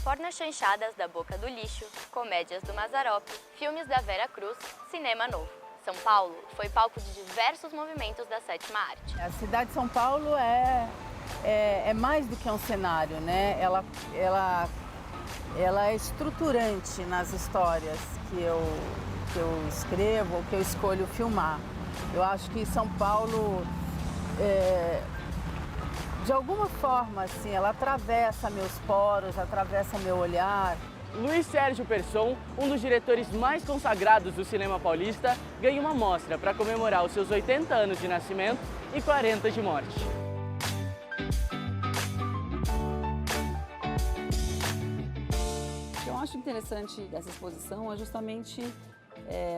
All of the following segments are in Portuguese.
Pornochanchadas da Boca do Lixo, Comédias do Mazzaropi, Filmes da Vera Cruz, Cinema Novo. São Paulo foi palco de diversos movimentos da sétima arte. A cidade de São Paulo é mais do que um cenário, né? Ela é estruturante nas histórias que eu escrevo, que eu escolho filmar. Eu acho que São Paulo, de alguma forma, assim, ela atravessa meus poros, atravessa meu olhar. Luiz Sérgio Persson, um dos diretores mais consagrados do cinema paulista, ganha uma mostra para comemorar os seus 80 anos de nascimento e 40 de morte. O que eu acho interessante dessa exposição é justamente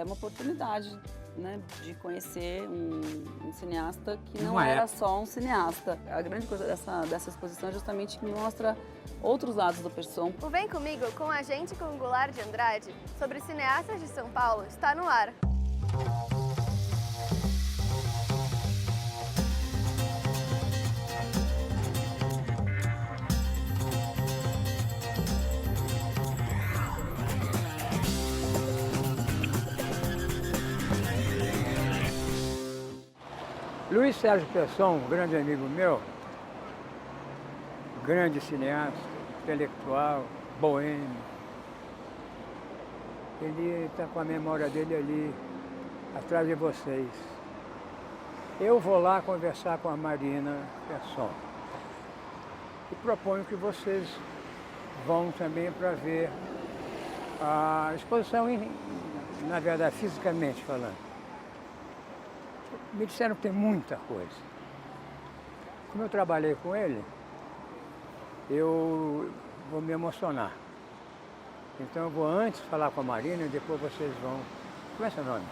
uma oportunidade, né, de conhecer um cineasta que não era só um cineasta. A grande coisa dessa exposição é justamente que mostra outros lados do Persson. O Vem Comigo, com a gente com o Goulart de Andrade, sobre cineastas de São Paulo, está no ar. Luiz Sérgio Persson, um grande amigo meu, grande cineasta, intelectual, boêmio. Ele está com a memória dele ali, atrás de vocês. Eu vou lá conversar com a Marina Persson. E proponho que vocês vão também para ver a exposição, na verdade, fisicamente falando. Me disseram que tem muita coisa. Como eu trabalhei com ele, eu vou me emocionar. Então eu vou antes falar com a Marina e depois vocês vão... Como é seu nome?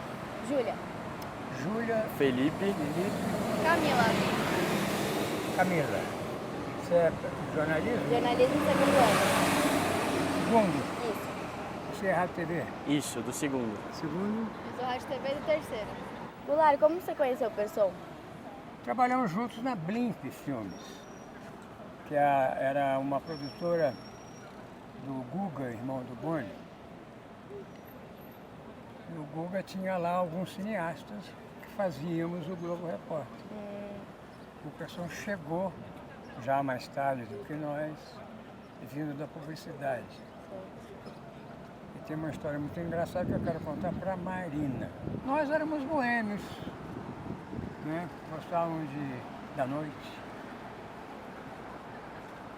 Júlia. Júlia... Felipe. Camila. Camila. Você é jornalismo? Jornalismo segundo ano. Segundo? Isso. Você é Rádio TV? Isso, do segundo. Segundo? Eu sou Rádio TV do terceiro. Goulart, como você conheceu o Persson? Trabalhamos juntos na Blimp Filmes, que era uma produtora do Guga, irmão do Boni. E o Guga tinha lá alguns cineastas que fazíamos o Globo Repórter. O Persson chegou já mais tarde do que nós, vindo da publicidade. E tem uma história muito engraçada que eu quero contar para a Marina. Nós éramos boêmios, né? Gostávamos da noite,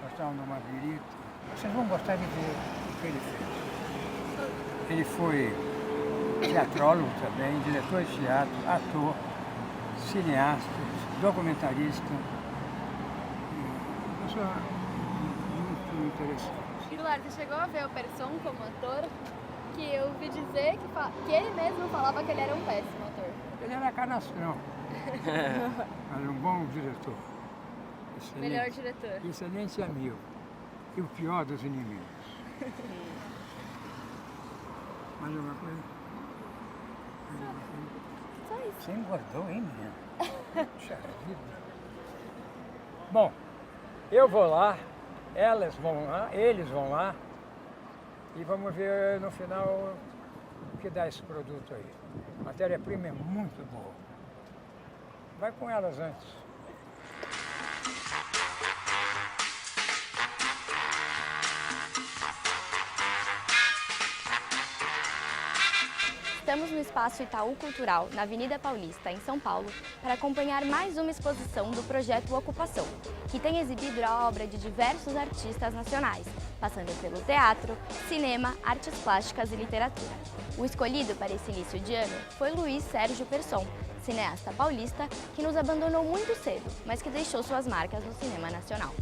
gostávamos de uma birita. Vocês vão gostar de ver o que ele fez. Ele foi teatrólogo também, diretor de teatro, ator, cineasta, documentarista. Uma pessoa muito interessante. Goulart, você chegou a ver o Persson como ator? Que eu ouvi dizer que ele mesmo falava que ele era um péssimo ator. Ele era canastrão, era um bom diretor. Excelente, Melhor diretor. excelente amigo. E o pior dos inimigos. Mais alguma coisa? Só isso. Você engordou, hein, menina? Puxa vida. Bom, eu vou lá, elas vão lá, eles vão lá e vamos ver no final o que dá esse produto aí. A matéria-prima é muito boa. Vai com elas antes. Estamos no Espaço Itaú Cultural, na Avenida Paulista, em São Paulo, para acompanhar mais uma exposição do projeto Ocupação, que tem exibido a obra de diversos artistas nacionais, passando pelo teatro, cinema, artes plásticas e literatura. O escolhido para esse início de ano foi Luiz Sérgio Persson, cineasta paulista que nos abandonou muito cedo, mas que deixou suas marcas no cinema nacional.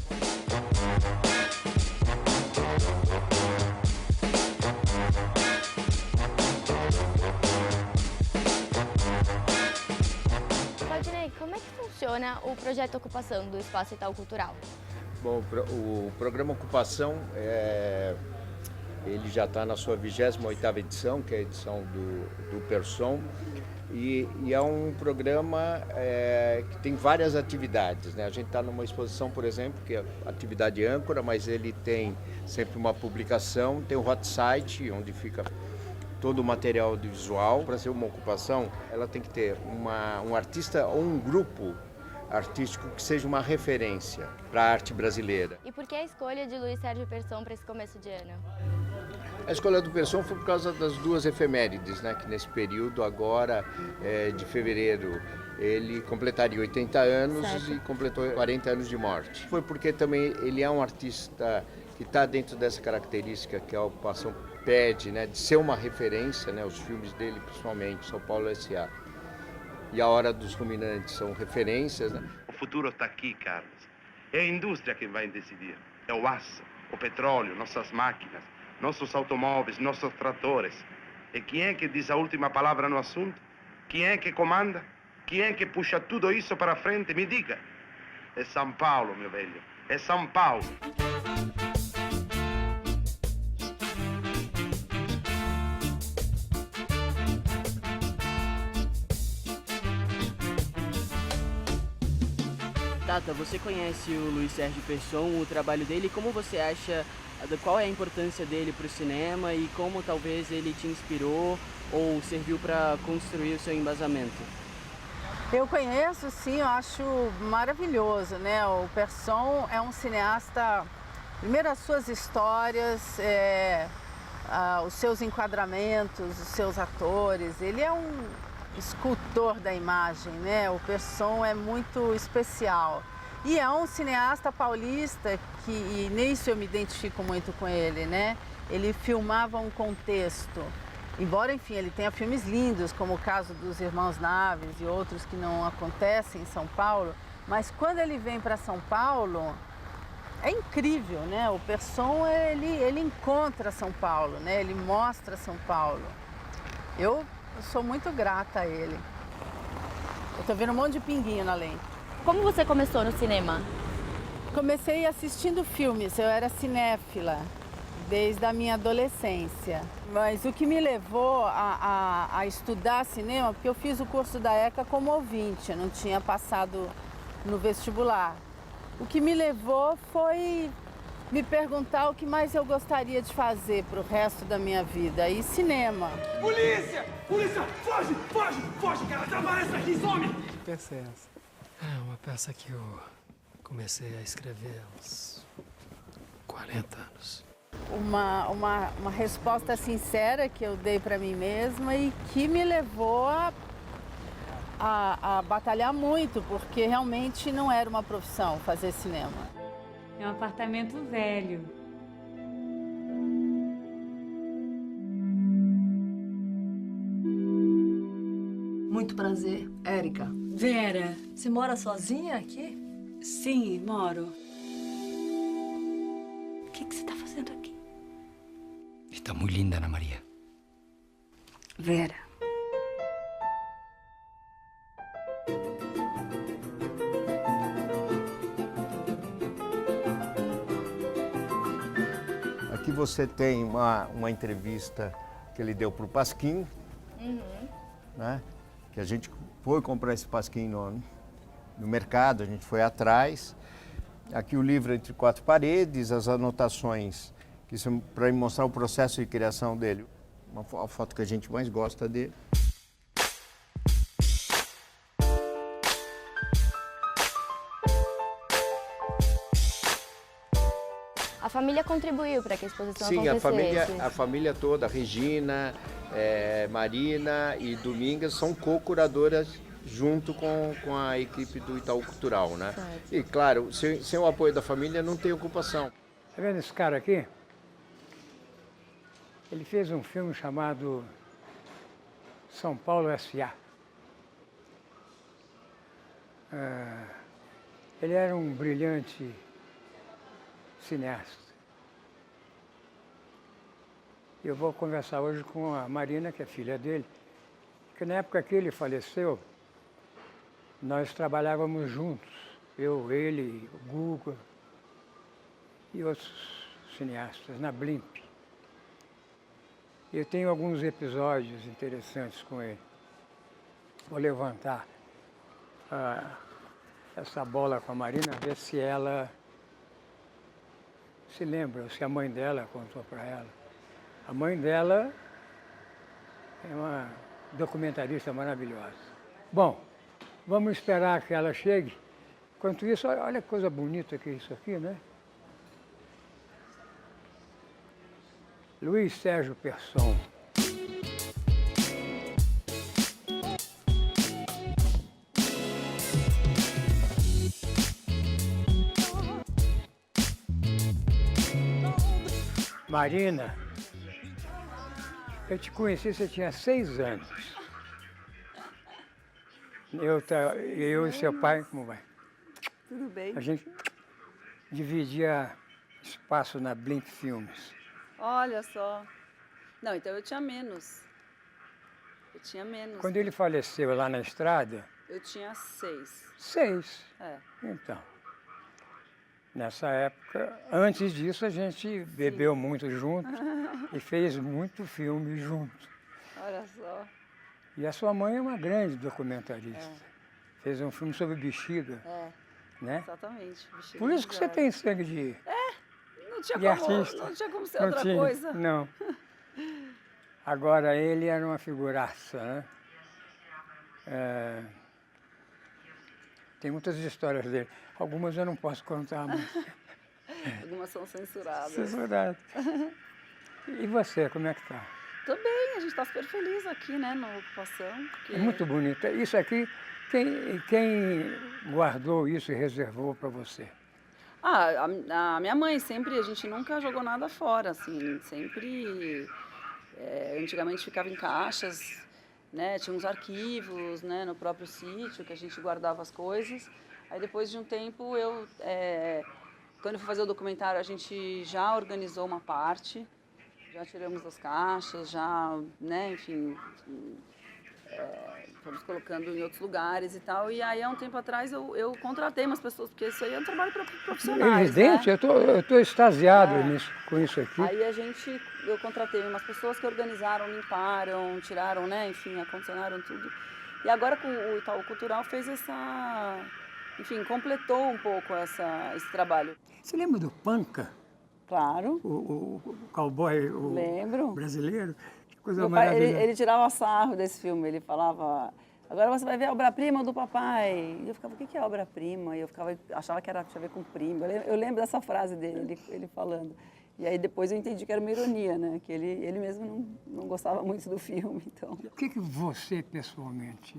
Como é que funciona o projeto Ocupação do Espaço Itaú Cultural? Bom, o programa Ocupação Ele já está na sua 28ª edição, que é a edição do Persson. E é um programa que tem várias atividades, né? A gente está numa exposição, por exemplo, que é a atividade âncora, mas ele tem sempre uma publicação, tem o hot site, onde fica todo o material audiovisual. Para ser uma ocupação, ela tem que ter um artista ou um grupo artístico que seja uma referência para a arte brasileira. E por que a escolha de Luiz Sérgio Persson para esse começo de ano? A escolha do Persson foi por causa das duas efemérides, né? Que nesse período agora de fevereiro ele completaria 80 anos e completou 40 anos de morte. Foi porque também ele é um artista que está dentro dessa característica que a ocupação pede, né? De ser uma referência, né? Os filmes dele, principalmente, São Paulo S.A. e A Hora dos Ruminantes são referências, né? O futuro está aqui, Carlos. É a indústria que vai decidir. É o aço, o petróleo, nossas máquinas, nossos automóveis, nossos tratores. E quem é que diz a última palavra no assunto? Quem é que comanda? Quem é que puxa tudo isso para frente? Me diga. É São Paulo, meu velho. É São Paulo. Tata, você conhece o Luiz Sérgio Persson, o trabalho dele, como você acha, qual é a importância dele para o cinema e como talvez ele te inspirou ou serviu para construir o seu embasamento? Eu conheço, sim, eu acho maravilhoso, né? O Persson é um cineasta, primeiro as suas histórias, os seus enquadramentos, os seus atores, ele é um escultor da imagem, né? O Persson é muito especial. E é um cineasta paulista e nisso eu me identifico muito com ele, né? Ele filmava um contexto. Embora, enfim, ele tenha filmes lindos, como o caso dos Irmãos Naves e outros que não acontecem em São Paulo, mas quando ele vem para São Paulo, é incrível, né? O Persson, ele encontra São Paulo, né? Ele mostra São Paulo. Eu sou muito grata a ele. Eu tô vendo um monte de pinguinho na lente. Como você começou no cinema? Comecei assistindo filmes, eu era cinéfila desde a minha adolescência. Mas o que me levou a estudar cinema, porque eu fiz o curso da ECA como ouvinte, eu não tinha passado no vestibular. O que me levou foi me perguntar o que mais eu gostaria de fazer para o resto da minha vida, e cinema. Polícia! Polícia! Foge! Foge! Foge, cara! Desaparece aqui, some! Que peça é essa? É uma peça que eu comecei a escrever há uns 40 anos. Uma resposta sincera que eu dei para mim mesma e que me levou a batalhar muito, porque realmente não era uma profissão fazer cinema. É um apartamento velho. Muito prazer, Érica. Vera. Você mora sozinha aqui? Sim, moro. O que você está fazendo aqui? Está muito linda, Ana Maria. Vera. Aqui você tem uma entrevista que ele deu para o Pasquim, né? Que a gente foi comprar esse Pasquim no mercado, a gente foi atrás. Aqui o livro Entre Quatro Paredes, as anotações, que são para mostrar o processo de criação dele. A foto que a gente mais gosta dele. A família contribuiu para que a exposição acontecesse? Sim, a família toda, Regina, Marina e Domingas são co-curadoras junto com a equipe do Itaú Cultural, né? Certo. E claro, sem o apoio da família não tem ocupação. Tá vendo esse cara aqui? Ele fez um filme chamado São Paulo S.A. Ele era um brilhante cineasta. Eu vou conversar hoje com a Marina, que é filha dele, que na época que ele faleceu, nós trabalhávamos juntos, eu, ele, o Guga e outros cineastas, na Blimp. Eu tenho alguns episódios interessantes com ele. Vou levantar essa bola com a Marina, ver se ela se lembra, se a mãe dela contou para ela. A mãe dela é uma documentarista maravilhosa. Bom, vamos esperar que ela chegue. Enquanto isso, olha que coisa bonita que é isso aqui, né? Luiz Sérgio Persson. Marina, eu te conheci, você tinha 6 anos. Eu e seu pai, como vai? Tudo bem. A gente dividia espaço na Blink Filmes. Olha só. Não, então eu tinha menos. Eu tinha menos. Quando ele faleceu lá na estrada... Eu tinha 6. 6? É. Então, nessa época, antes disso, a gente bebeu muito junto e fez muito filme junto. Olha só. E a sua mãe é uma grande documentarista. É. Fez um filme sobre bexiga. É, né? Exatamente. Bexiga. Por isso que você tem sangue de... Não tinha, artista. Não tinha como ser Não outra tinha, coisa. Não. Agora, ele era uma figuraça, né? Tem muitas histórias dele. Algumas eu não posso contar, mas... Algumas são censuradas. Censuradas. E você, como é que tá? Tô bem, a gente tá super feliz aqui, né, na ocupação. Porque... É muito bonito. Isso aqui, quem guardou isso e reservou para você? A minha mãe sempre, a gente nunca jogou nada fora, assim, sempre, antigamente ficava em caixas, né, tinha uns arquivos, né, no próprio sítio que a gente guardava as coisas. Aí depois de um tempo, quando eu fui fazer o documentário, a gente já organizou uma parte, já tiramos das caixas, já, né, enfim, fomos colocando em outros lugares e tal. E aí, há um tempo atrás, eu contratei umas pessoas, porque isso aí é um trabalho profissional. É evidente, né? eu tô extasiado com isso aqui. Aí eu contratei umas pessoas que organizaram, limparam, tiraram, né, enfim, acondicionaram tudo. E agora com o Itaú Cultural fez enfim, completou um pouco esse trabalho. Você lembra do Panca? Claro. O cowboy Lembro. Brasileiro? Que coisa Meu pai, maravilhosa. ele tirava sarro desse filme, ele falava, agora você vai ver a obra-prima do papai. E eu ficava, o que é obra-prima? E eu achava que tinha a ver com primo. Eu lembro dessa frase dele, ele falando. E aí depois eu entendi que era uma ironia, né? Que ele mesmo não gostava muito do filme, então... O que você, pessoalmente,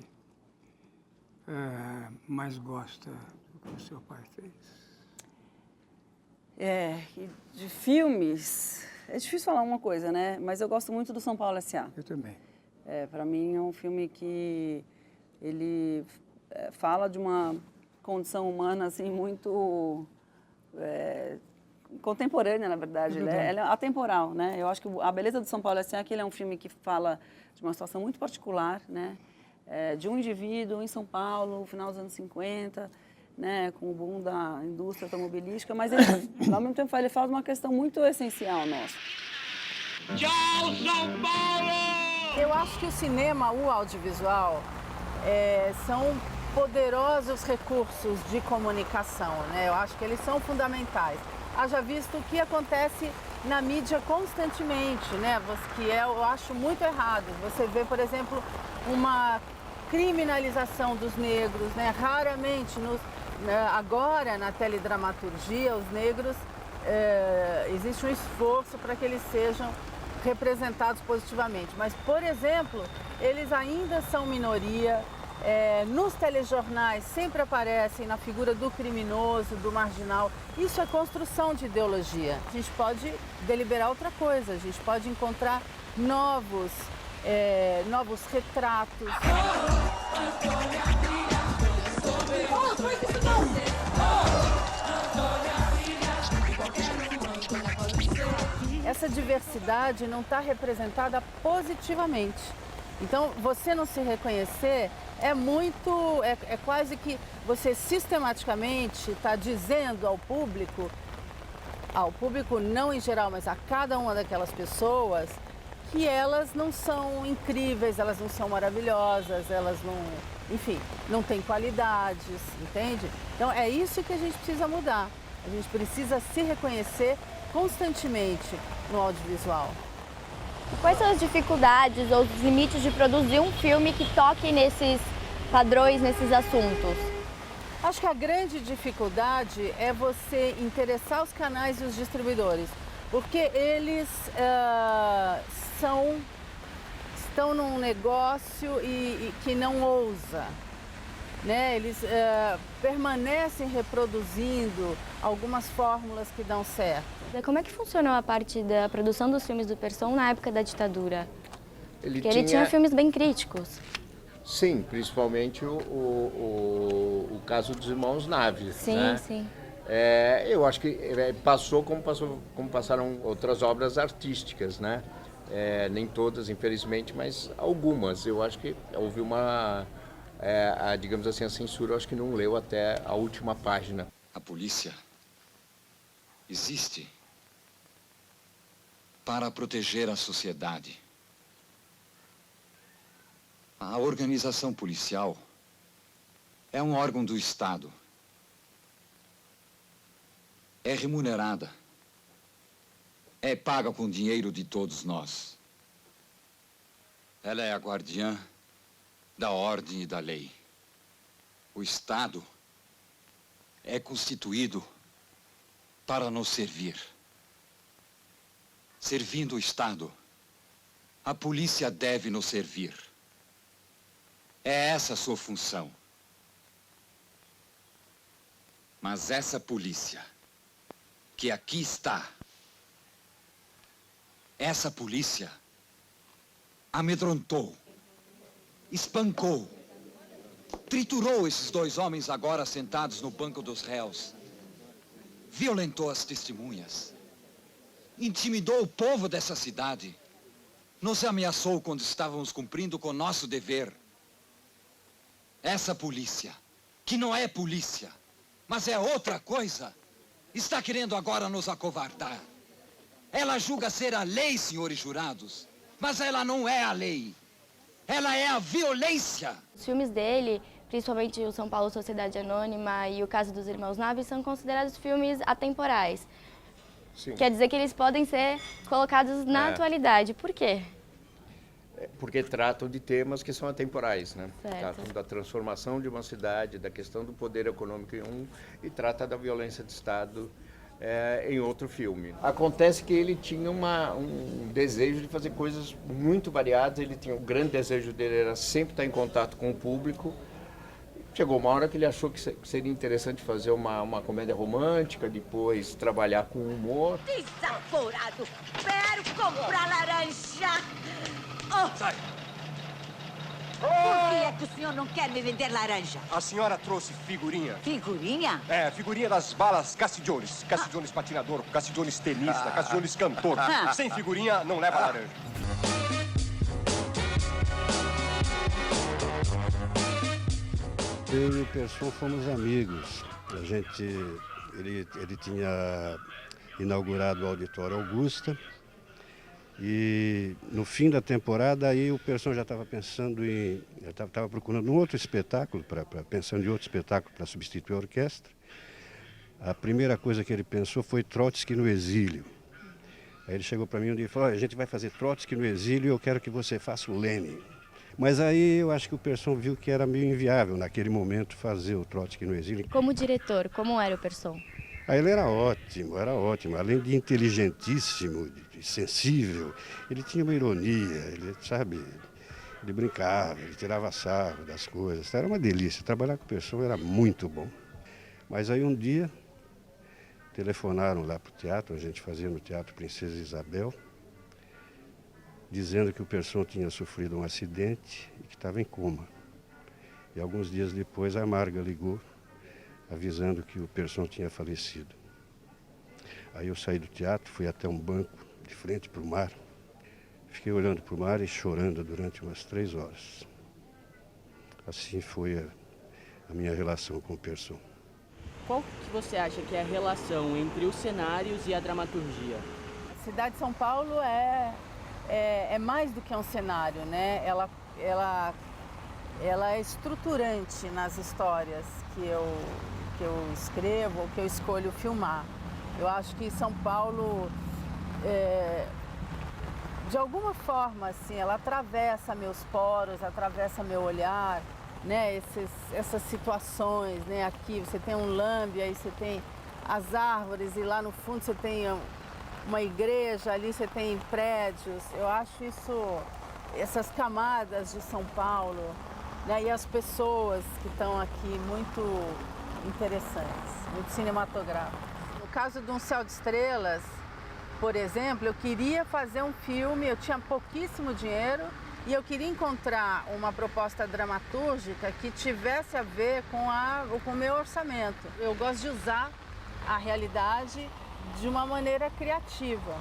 mais gosta do que o seu pai fez? De filmes, é difícil falar uma coisa, né? Mas eu gosto muito do São Paulo S.A. Eu também. Para mim é um filme que ele fala de uma condição humana assim muito contemporânea, na verdade. Ele é atemporal, né? Eu acho que a beleza do São Paulo S.A. é que ele é um filme que fala de uma situação muito particular, né? De um indivíduo em São Paulo, no final dos anos 50, né, com o boom da indústria automobilística, mas ele, ao mesmo tempo, ele fala de uma questão muito essencial nossa. Tchau, São Paulo! Eu acho que o cinema, o audiovisual, são poderosos recursos de comunicação, né? Eu acho que eles são fundamentais. Haja visto o que acontece na mídia constantemente, né? Que eu acho muito errado. Você vê, por exemplo, uma criminalização dos negros, né? Raramente, agora na teledramaturgia, os negros, existe um esforço para que eles sejam representados positivamente. Mas, por exemplo, eles ainda são minoria. Nos telejornais sempre aparecem na figura do criminoso, do marginal. Isso é construção de ideologia. A gente pode deliberar outra coisa, a gente pode encontrar novos retratos. Essa diversidade não está representada positivamente. Então, você não se reconhecer é quase que você sistematicamente está dizendo ao público não em geral, mas a cada uma daquelas pessoas, que elas não são incríveis, elas não são maravilhosas, elas não, enfim, não têm qualidades, entende? Então é isso que a gente precisa mudar. A gente precisa se reconhecer constantemente no audiovisual. Quais são as dificuldades ou os limites de produzir um filme que toque nesses padrões, nesses assuntos? Acho que a grande dificuldade é você interessar os canais e os distribuidores, porque eles estão num negócio que não ousa, né? Eles permanecem reproduzindo algumas fórmulas que dão certo. Como é que funcionou a parte da produção dos filmes do Persson na época da ditadura? Porque ele tinha tinha filmes bem críticos. Sim, principalmente o caso dos Irmãos Naves. Sim, né? sim. Eu acho que passou como passaram outras obras artísticas, né? Nem todas, infelizmente, mas algumas. Eu acho que houve digamos assim, a censura, eu acho que não leu até a última página. A polícia existe para proteger a sociedade. A organização policial é um órgão do Estado. É remunerada. É paga com dinheiro de todos nós. Ela é a guardiã da ordem e da lei. O Estado é constituído para nos servir. Servindo o Estado, a polícia deve nos servir. É essa a sua função. Mas essa polícia que aqui está, essa polícia amedrontou, espancou, triturou esses dois homens agora sentados no banco dos réus, violentou as testemunhas, intimidou o povo dessa cidade, nos ameaçou quando estávamos cumprindo com nosso dever. Essa polícia, que não é polícia, mas é outra coisa, está querendo agora nos acovardar. Ela julga ser a lei, senhores jurados, mas ela não é a lei. Ela é a violência. Os filmes dele, principalmente o São Paulo Sociedade Anônima e o caso dos Irmãos Naves, são considerados filmes atemporais. Sim. Quer dizer que eles podem ser colocados na atualidade. Por quê? Porque tratam de temas que são atemporais, né? Certo. Tratam da transformação de uma cidade, da questão do poder econômico em um, e trata da violência de Estado em outro filme. Acontece que ele tinha um desejo de fazer coisas muito variadas, ele tinha, o grande desejo dele era sempre estar em contato com o público. Chegou uma hora que ele achou que seria interessante fazer uma comédia romântica, depois trabalhar com humor. Desaforado! Quero comprar laranja! Oh. Sai! Por que é que o senhor não quer me vender laranja? A senhora trouxe figurinha. Figurinha? Figurinha das balas Cassidiones. Cassidiones patinador, Cassidiones tenista, Cassidiones cantor. Sem figurinha, não leva laranja. Eu e o Persson fomos amigos. Ele tinha inaugurado o Auditório Augusta e no fim da temporada aí o Persson já estava pensando estava procurando um outro espetáculo, pensando em outro espetáculo para substituir a orquestra. A primeira coisa que ele pensou foi Trotsky no Exílio. Aí ele chegou para mim um dia e falou: a gente vai fazer Trotsky no Exílio e eu quero que você faça o Lenin. Mas aí eu acho que o Persson viu que era meio inviável naquele momento fazer o Trotsky no Exílio. Como diretor, como era o Persson? Aí ele era ótimo. Além de inteligentíssimo, de sensível, ele tinha uma ironia, ele brincava, ele tirava sarro das coisas. Era uma delícia, trabalhar com o Persson era muito bom. Mas aí um dia, telefonaram lá para o teatro, a gente fazia no Teatro Princesa Isabel, dizendo que o Persson tinha sofrido um acidente e que estava em coma. E alguns dias depois a Marga ligou, avisando que o Persson tinha falecido. Aí eu saí do teatro, fui até um banco de frente para o mar, fiquei olhando para o mar e chorando durante umas 3 horas. Assim foi a minha relação com o Persson. Qual que você acha que é a relação entre os cenários e a dramaturgia? A cidade de São Paulo é é mais do que um cenário, né? Ela é estruturante nas histórias que eu escrevo ou que eu escolho filmar. Eu acho que São Paulo, de alguma forma, assim, ela atravessa meus poros, atravessa meu olhar, né? Essas situações, né? Aqui você tem um lambe, aí você tem as árvores e lá no fundo você tem uma igreja, ali você tem prédios. Eu acho essas camadas de São Paulo, né? E as pessoas que estão aqui muito interessantes, muito cinematográficas. No caso de Um Céu de Estrelas, por exemplo, eu queria fazer um filme, eu tinha pouquíssimo dinheiro e eu queria encontrar uma proposta dramatúrgica que tivesse a ver com o meu orçamento. Eu gosto de usar a realidade de uma maneira criativa.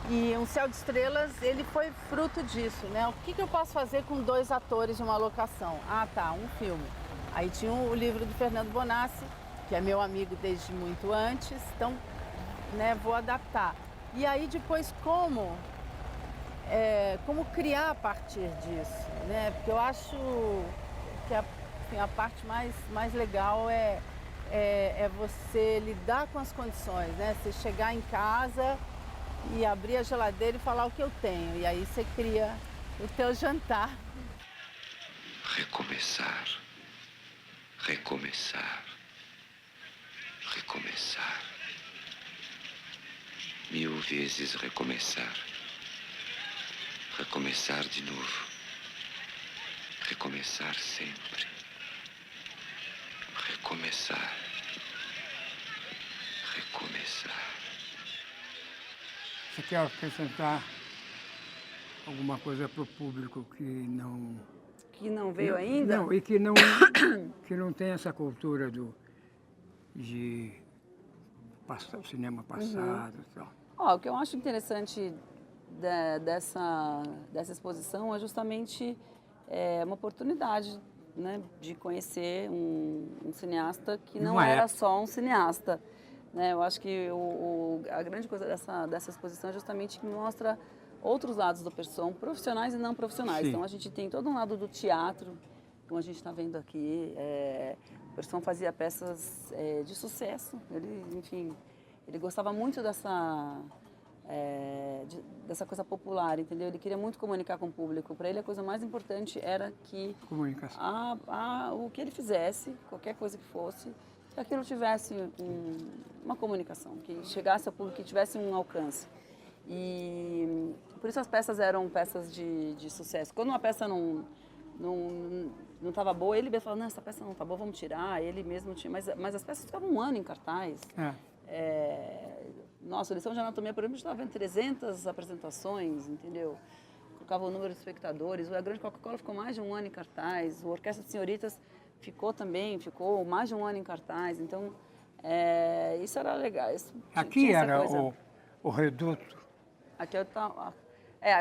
E Um Céu de Estrelas, ele foi fruto disso, né? O que eu posso fazer com 2 atores de uma locação? Ah, tá, um filme. Aí tinha o livro do Fernando Bonassi, que é meu amigo desde muito antes, então, né, vou adaptar. E aí depois como criar a partir disso, né? Porque eu acho que a parte mais legal é você lidar com as condições, né? Você chegar em casa e abrir a geladeira e falar o que eu tenho. E aí você cria o teu jantar. Recomeçar. Recomeçar. Recomeçar. 1000 vezes recomeçar. Recomeçar de novo. Recomeçar sempre. Recomeçar. Recomeçar. Você quer acrescentar alguma coisa para o público que não... Que não veio ainda? Não, e que não tem essa cultura de o cinema passado e tal. O que eu acho interessante dessa exposição é justamente uma oportunidade, né, de conhecer um cineasta que não era só um cineasta. Né? Eu acho que a grande coisa dessa exposição é justamente que mostra outros lados do Persson, profissionais e não profissionais. Sim. Então a gente tem todo um lado do teatro, como a gente está vendo aqui. O Persson fazia peças de sucesso. Ele gostava muito dessa coisa popular, entendeu? Ele queria muito comunicar com o público. Para ele a coisa mais importante era que o que ele fizesse, qualquer coisa que fosse, que aquilo tivesse uma comunicação, que chegasse ao público, que tivesse um alcance. E por isso as peças eram peças de sucesso. Quando uma peça não estava boa, ele mesmo falava, não, essa peça não está boa, vamos tirar. Ele mesmo tinha, mas as peças ficavam um ano em cartaz. Nossa, a lição de anatomia, por exemplo, estava vendo 300 apresentações, entendeu? Colocava o número de espectadores. A Grande Coca-Cola ficou mais de um ano em cartaz. O Orquestra de Senhoritas ficou mais de um ano em cartaz. Então, isso era legal. Aqui era o reduto. Aqui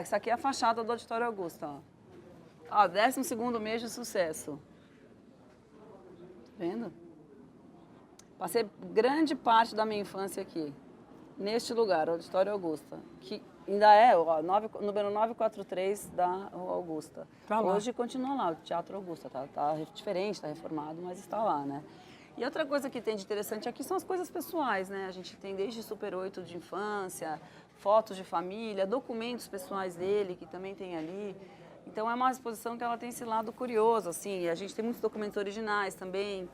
isso aqui é a fachada do Auditório Augusta. Ó, 12º mês de sucesso. Tá vendo? Passei grande parte da minha infância aqui, neste lugar, Auditório Augusta, que ainda é o número 943 da Rua Augusta. Tá lá. Hoje continua lá, o Teatro Augusta, tá diferente, tá reformado, mas está lá, né? E outra coisa que tem de interessante aqui são as coisas pessoais, né? A gente tem desde Super 8 de infância, fotos de família, documentos pessoais dele, que também tem ali. Então é uma exposição que ela tem esse lado curioso, assim, e a gente tem muitos documentos originais também.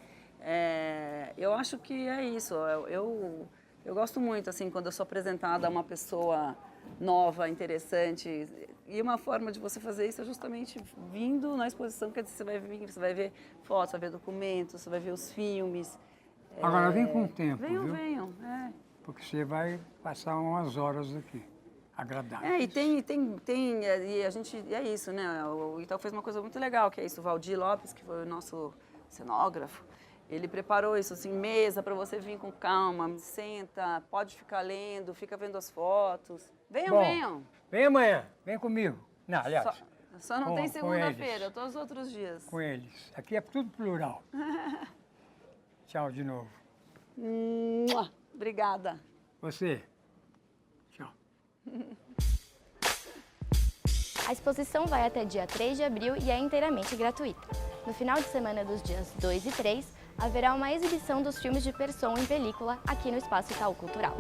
Eu acho que é isso, eu gosto muito, assim, quando eu sou apresentada a uma pessoa nova, interessante, e uma forma de você fazer isso é justamente vindo na exposição, quer dizer, você vai ver fotos, vai ver documentos, você vai ver os filmes. Agora vem com o tempo, Venham. Porque você vai passar umas horas aqui, agradáveis. E a gente, é isso, né, o Itaú fez uma coisa muito legal, que é isso, o Valdir Lopes, que foi o nosso cenógrafo, ele preparou isso, assim, mesa para você vir com calma, senta, pode ficar lendo, fica vendo as fotos. Venham. Vem amanhã, vem comigo. Não, aliás. Só não tem segunda-feira, todos os outros dias. Com eles. Aqui é tudo plural. Tchau de novo. Obrigada. Você. Tchau. A exposição vai até dia 3 de abril e é inteiramente gratuita. No final de semana dos dias 2 e 3, haverá uma exibição dos filmes de Persson em película aqui no Espaço Itaú Cultural.